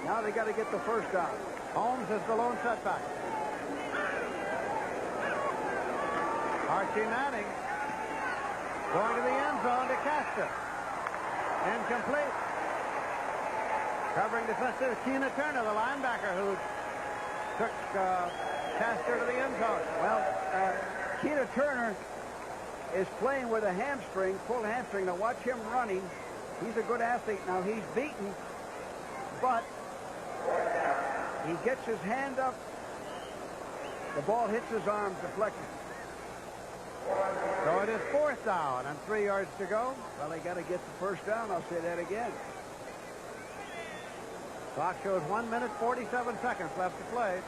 Now they got to get the first down. Holmes is the lone setback. Archie Manning going to the end zone to Castor. Incomplete. Covering defensive, Keena Turner, the linebacker, who took Castor to the end zone. Well, Keena Turner is playing with a hamstring, full hamstring. Now watch him running. He's a good athlete. Now he's beaten, but he gets his hand up. The ball hits his arm, deflected. So it is 4th down and 3 yards to go. Well, they got to get the first down. I'll say that again. Clock shows 1 minute, 47 seconds left to play.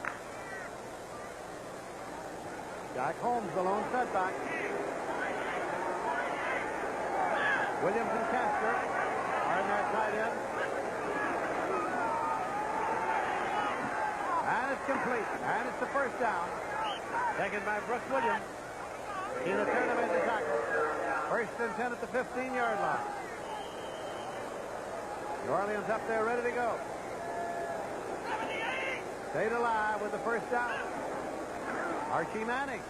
Jack Holmes, the lone setback. Williams and Castor are in there tight end. And it's complete. And it's the first down. Taken by Brooks Williams. He returned him into tackle. First and 10 at the 15-yard line. New Orleans up there ready to go. Stayed alive with the first down. Archie Manning.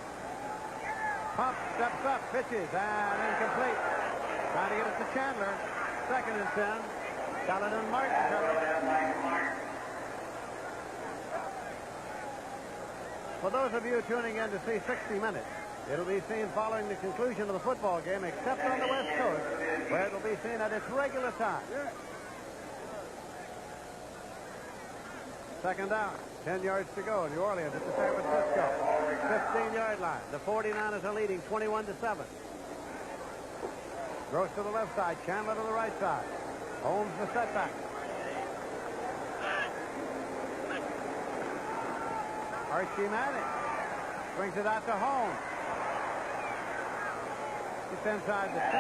Pump, steps up, pitches, and incomplete. Trying to get it to Chandler. Second and 10. Saladin Martin covered. For those of you tuning in to see 60 Minutes, it'll be seen following the conclusion of the football game, except on the West Coast, where it'll be seen at its regular time. Second down, 10 yards to go. New Orleans at the San Francisco 15-yard line. The 49ers are leading 21-7. Gross to the left side, Chandler to the right side. Holmes the setback. Archie Manning brings it out to Holmes. It's inside the 10.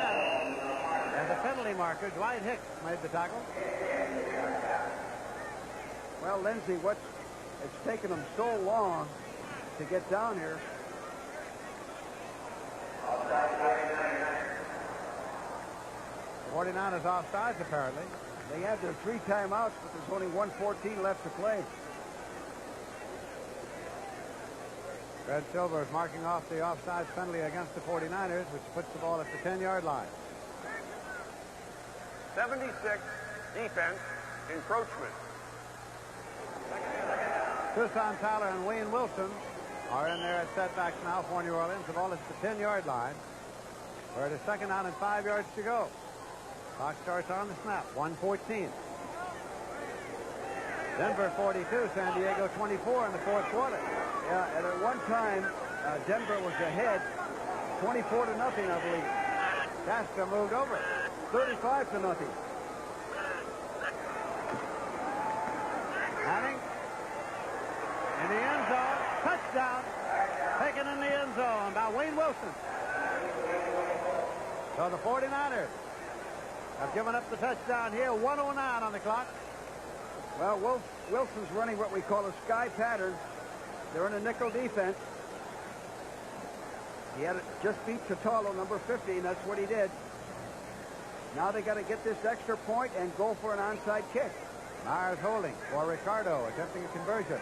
And the penalty marker, Dwight Hicks, made the tackle. Well, Lindsey, it's taken them so long to get down here. The 49ers offsides, apparently. They had their 3 timeouts, but there's only 1:14 left to play. Red Silver is marking off the offsides penalty against the 49ers, which puts the ball at the 10-yard line. 76, defense, encroachment. Tucson Tyler and Wayne Wilson are in there at setbacks now for New Orleans. The ball is at the 10-yard line. We're at a second down and 5 yards to go. Clock starts on the snap, 1:14. Denver 42, San Diego 24 in the fourth quarter. Yeah, and at one time, Denver was ahead 24-0, I believe. Castor moved over. 35-0. Manning in the end zone. Touchdown. Taken in the end zone by Wayne Wilson. So the 49ers have given up the touchdown here. 1:09 on the clock. Well, Wilson's running what we call a sky pattern. They're in a nickel defense. He had just beat Tatalo, number 50, and that's what he did. Now they got to get this extra point and go for an onside kick. Myers holding for Ricardo, attempting a conversion.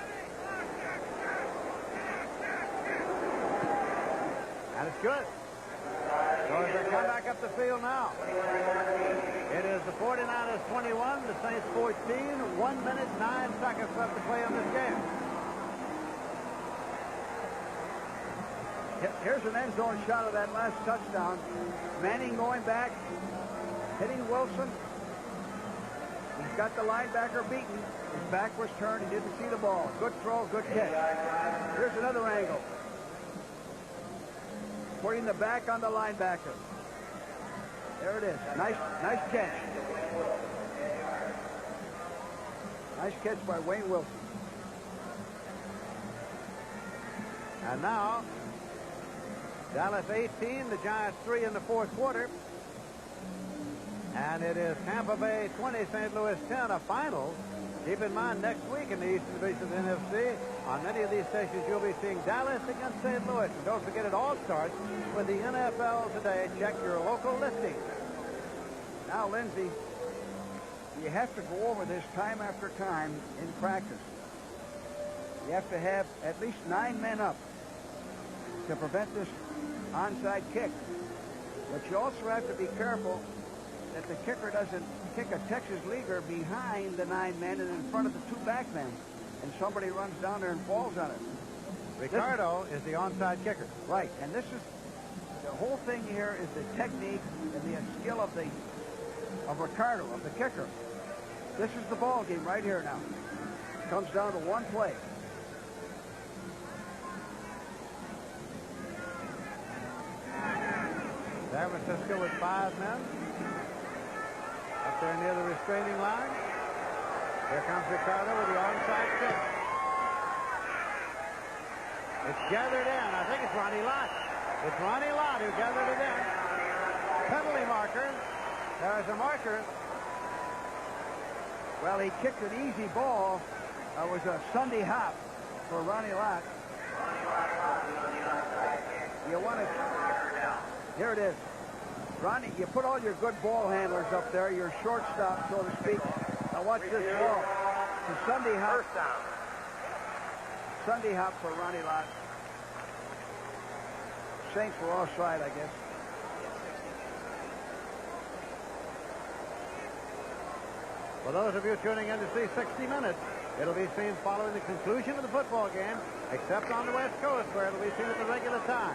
And it's good. So as they come back up the field now, it is the 49ers 21, the Saints 14, 1 minute, 9 seconds left to play in this game. Here's an end zone shot of that last touchdown. Manning going back, hitting Wilson. He's got the linebacker beaten. His back was turned. He didn't see the ball. Good throw, good catch. Here's another angle. Putting the back on the linebacker. There it is. Nice catch. Nice catch by Wayne Wilson. And now, Dallas 18, the Giants 3 in the fourth quarter. And it is Tampa Bay 20, St. Louis 10, a final. Keep in mind, next week in the Eastern Division of the NFC, on many of these stations, you'll be seeing Dallas against St. Louis. And don't forget, it all starts with the NFL Today. Check your local listing. Now, Lindsey, you have to go over this time after time in practice. You have to have at least 9 men up to prevent this onside kick. But you also have to be careful that the kicker doesn't kick a Texas leaguer behind the 9 men and in front of the 2 back men, and somebody runs down there and falls on it. Ricardo is the onside kicker. Right, and this is the whole thing here is the technique and the skill of Ricardo, of the kicker. This is the ball game right here now. It comes down to one play. San Francisco with 5 men. Up there near the restraining line. Here comes Ricardo with the onside kick. It's gathered in. I think it's Ronnie Lott. It's Ronnie Lott who gathered it in. Penalty marker. There's a marker. Well, he kicked an easy ball. It was a Sunday hop for Ronnie Lott. You want to... Here it is. Ronnie, you put all your good ball handlers up there, your shortstop, so to speak. Now watch this ball. It's a Sunday hop. First down. Sunday hop for Ronnie Lott. Saints were offside, I guess. For those of you tuning in to see 60 Minutes, it'll be seen following the conclusion of the football game, except on the West Coast, where it'll be seen at the regular time.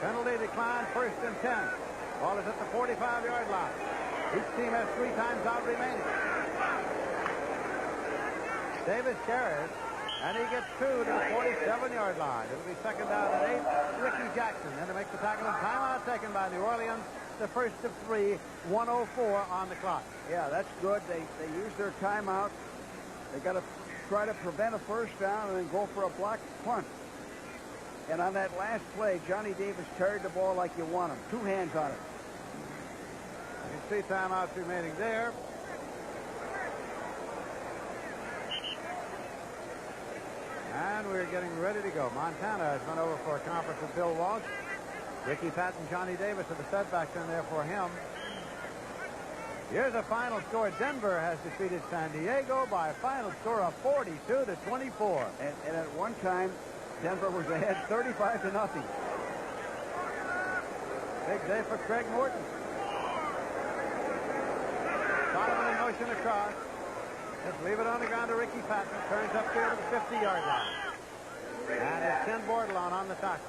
Penalty declined, 1st and 10. Ball is at the 45-yard line. Each team has 3 times out remaining. Davis carries, and he gets 2 to the 47-yard line. It'll be 2nd down and 8. Ricky Jackson then to make the tackle, and timeout taken by New Orleans. The first of 3, 1:04 on the clock. Yeah, that's good. They use their timeout. They got to try to prevent a first down and then go for a block punt. And on that last play, Johnny Davis carried the ball like you want him. 2 hands on it. You can see timeouts remaining there. And we're getting ready to go. Montana has gone over for a conference with Bill Walsh. Ricky Patton, Johnny Davis are the setbacks in there for him. Here's a final score. Denver has defeated San Diego by a final score of 42-24. And at one time, Denver was ahead 35-0. Big day for Craig Morton. Solomon in motion across. Just leave it on the ground to Ricky Patton. Turns up there to the 50-yard line. And it's Ken Bordelon on the tackle.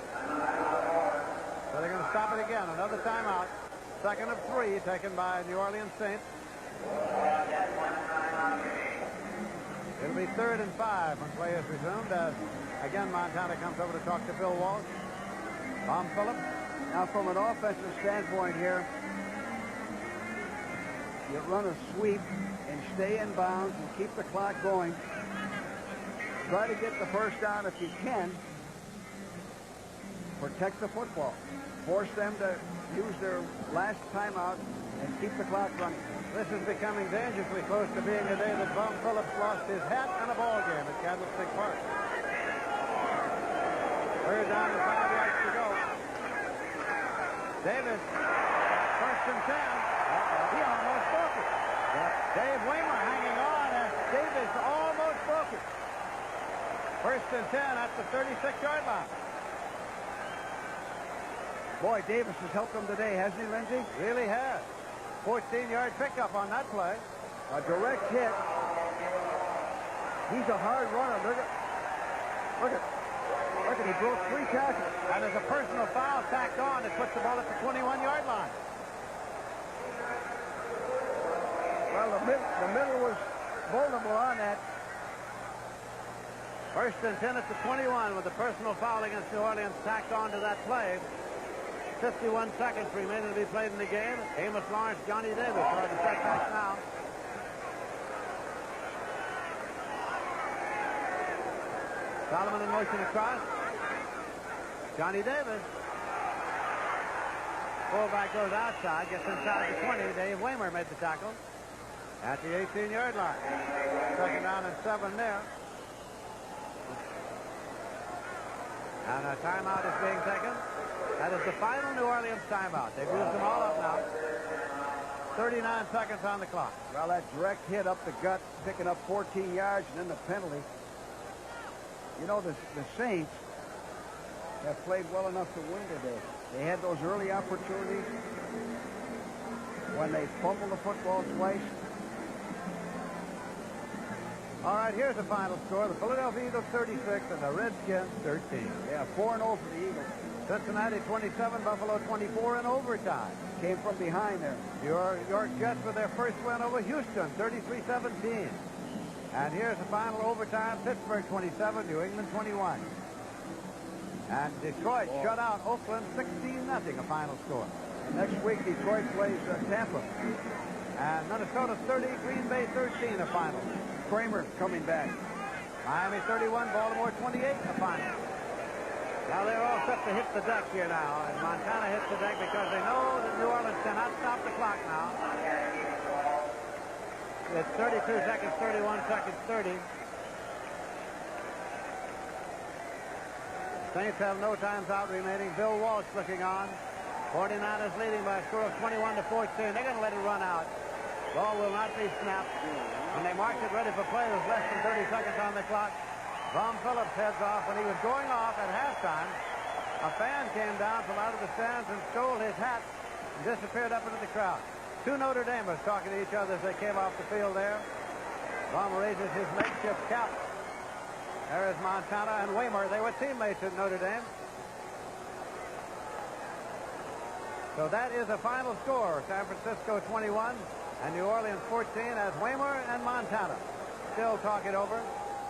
So they're going to stop it again. Another timeout. 2nd of 3 taken by New Orleans Saints. It'll be 3rd and 5 when play is resumed as, again, Montana comes over to talk to Bill Walsh. Tom Phillips. Now, from an offensive standpoint here, you run a sweep and stay in bounds and keep the clock going. Try to get the first down if you can. Protect the football. Force them to use their last timeout and keep the clock running. This is becoming dangerously close to being the day that Tom Phillips lost his hat and a ball game at Candlestick Park. 3rd down and 5 yards to go. Davis, 1st and 10. He almost broke it. Dave Waymer hanging on as Davis almost broke it. 1st and 10 at the 36-yard line. Boy, Davis has helped them today, hasn't he, Lindsey? Really has. 14-yard pickup on that play. A direct hit. He's a hard runner. Look at, he broke 3 tackles. And there's a personal foul tacked on that puts the ball at the 21-yard line. Well, the middle was vulnerable on that. 1st and 10 at the 21 with the personal foul against New Orleans tacked on to that play. 51 seconds remaining to be played in the game. Amos Lawrence, Johnny Davis are the setbacks now. Solomon in motion across. Johnny Davis. Fullback goes outside, gets inside the 20. Dave Waymer made the tackle at the 18-yard line. 2nd down and 7 there. And a timeout is being taken. That is the final New Orleans timeout. They've used them all up now. 39 seconds on the clock. Well, that direct hit up the gut, picking up 14 yards, and then the penalty. You know, the Saints have played well enough to win today. They had those early opportunities when they fumbled the football twice. All right, here's the final score. The Philadelphia Eagles 36 and the Redskins 13. Yeah, 4-0 for the Eagles. Cincinnati 27, Buffalo 24 in overtime. Came from behind there. Your York Jets with their first win over Houston, 33-17. And here's the final overtime, Pittsburgh 27, New England 21. And Detroit shut out Oakland 16-0, a final score. And next week, Detroit plays Tampa. And Minnesota 30, Green Bay 13, a final. Kramer coming back. Miami 31, Baltimore 28, a final. Now they're all set to hit the deck here now, and Montana hits the deck because they know that New Orleans cannot stop the clock now. It's 32 seconds, 31 seconds, 30. Saints have no times out remaining. Bill Walsh looking on. 49ers leading by a score of 21-14. They're going to let it run out. Ball will not be snapped. When they marked it ready for play, there's less than 30 seconds on the clock. Tom Phillips heads off. When he was going off at halftime, a fan came down from out of the stands and stole his hat and disappeared up into the crowd. Two Notre Damers talking to each other as they came off the field there. Tom raises his makeshift cap. There is Montana and Waymer. They were teammates at Notre Dame. So that is a final score. San Francisco 21 and New Orleans 14 as Waymer and Montana still talk it over.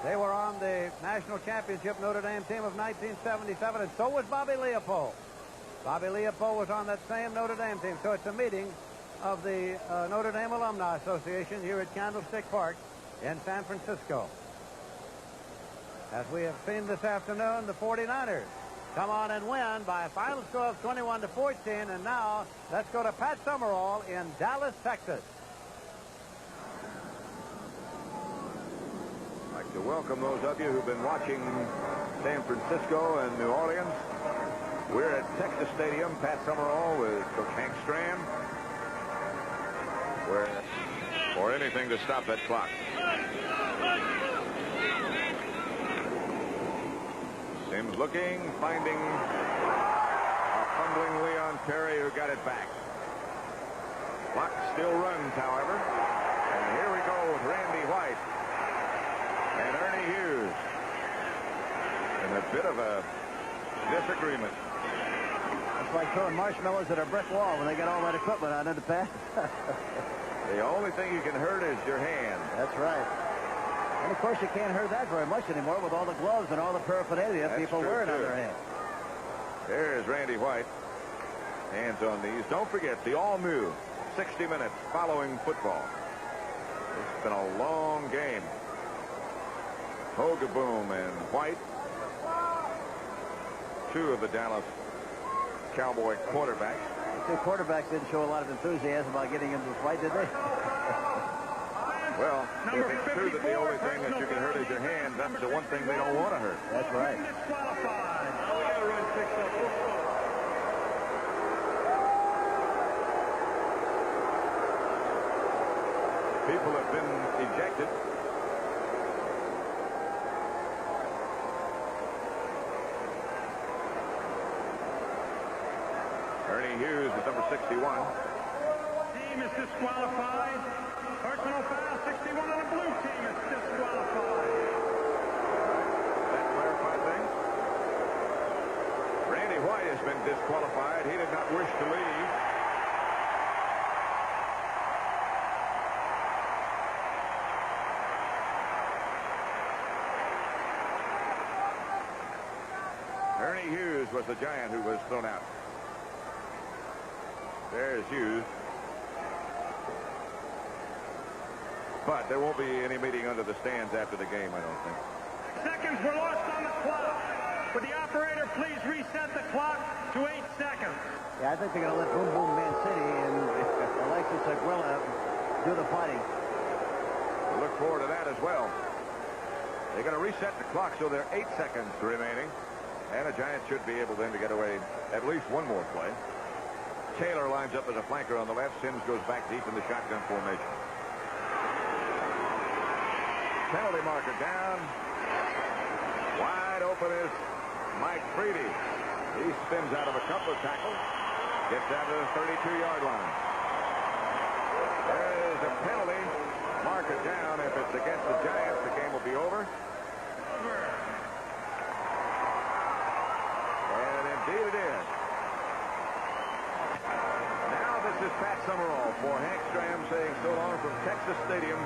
They were on the national championship Notre Dame team of 1977, and so was Bobby Leopold. Bobby Leopold was on that same Notre Dame team. So it's a meeting of the Notre Dame Alumni Association here at Candlestick Park in San Francisco. As we have seen this afternoon, the 49ers come on and win by a final score of 21-14. And now let's go to Pat Summerall in Dallas, Texas. I'd like to welcome those of you who've been watching San Francisco and New Orleans. We're at Texas Stadium. Pat Summerall with Coach Hank Stram. We're for anything to stop that clock. Sims looking, finding a fumbling Leon Perry who got it back. Clock still runs, however. And here we go with Randy White and Ernie Hughes in a bit of a disagreement. It's like throwing marshmallows at a brick wall when they get all that equipment on it, Pat. The only thing you can hurt is your hand. That's right. And, of course, you can't hurt that very much anymore with all the gloves and all the paraphernalia people wearing on their hands. There's Randy White. Hands on these. Don't forget the all-new 60 minutes following football. It's been a long game. Hogaboom and White, two of the Dallas Cowboy quarterbacks. The quarterbacks didn't show a lot of enthusiasm about getting into the fight, did they? Well, if it's true that the only thing that you can hurt is your hand, that's the one thing they don't want to hurt. That's right. People have been ejected. Ernie Hughes is number 61. Team is disqualified. Personal foul, 61 on the blue team is disqualified. That clarified things. Randy White has been disqualified. He did not wish to leave. Ernie Hughes was the Giant who was thrown out. There's Hughes. But there won't be any meeting under the stands after the game, I don't think. Seconds were lost on the clock. Would the operator please reset the clock to 8 seconds? Yeah, I think they're going to let Boom Boom Man City and Alexis Aguila do the fighting. We'll look forward to that as well. They're going to reset the clock so there are 8 seconds remaining. And the Giants should be able then to get away at least one more play. Taylor lines up as a flanker on the left. Sims goes back deep in the shotgun formation. Penalty marker down. Wide open is Mike Freedy. He spins out of a couple of tackles. Gets down to the 32-yard line. There is a penalty. Marker down. If it's against the Giants, the game will be over. And indeed it is. Now this is Pat Summerall for Hank Stram saying so long from Texas Stadium.